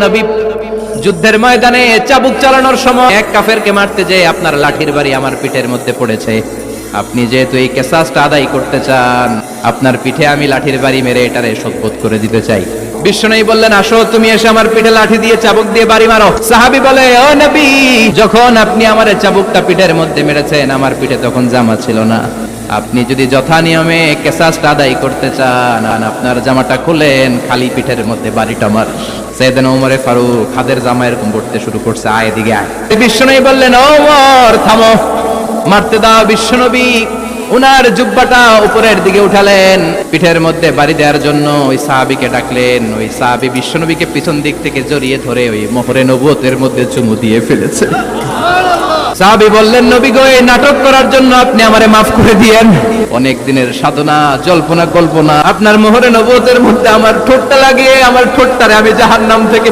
নবী, যুদ্ধের ময়দানে চাবুক চালানোর সময় এক কাফেরকে মারতে যেয়ে আপনার লাঠির বাড়ি আমার পিঠের মধ্যে পড়েছে। আপনি যেহেতু এই কিসাসটা আদায় করতে চান, আপনার পিঠে আমি লাঠির বাড়ি মেরে এটারে শোধবোধ করে দিতে চাই। বিশ্বনবী বললেন, আসো তুমি এসে আমার পিঠে লাঠি দিয়ে চাবুক দিয়ে বাড়ি মারো। সাহাবী বলে, ও নবী, যখন আপনি আমার চাবুকটা পিঠের মধ্যে মেরেছেন, আমার পিঠে তখন জামা ছিল না। আপনি যদি যথা নিয়মে কিসাসটা আদায় করতে চান, আপনার জামাটা খুলেন, খালি পিঠের মধ্যে বাড়িটা মার। সাইয়েদনা ওমর ফারুক হাতের জামা এরকম পড়তে শুরু করছে, আয় এদিকে আয়। বিশ্বনবী বললেন, ও ওমর থামো, মারতে দাও। বিশ্বনবী উনার জুব্বাটা উপরের দিকে উঠালেন, পিঠের মধ্যে বাড়ি দেওয়ার জন্য ওই সাহাবীকে ডাকলেন। ওই সাহাবী বিশ্বনবীকে পিছন দিক থেকে জড়িয়ে ধরে ওই মোহরে নবুয়তের মধ্যে চুমু দিয়ে ফেলেছে। সাহাবী বললেন, নবী গো, এই নাটক করার জন্য আপনি আমারে মাফ করে দিয়েন। অনেক দিনের সাধনা, জল্পনা কল্পনা, আপনার মোহরে নবুয়তের মধ্যে আমার ঠোঁটটা লাগিয়ে আমার ঠোঁটটারে আমি জাহান্নাম থেকে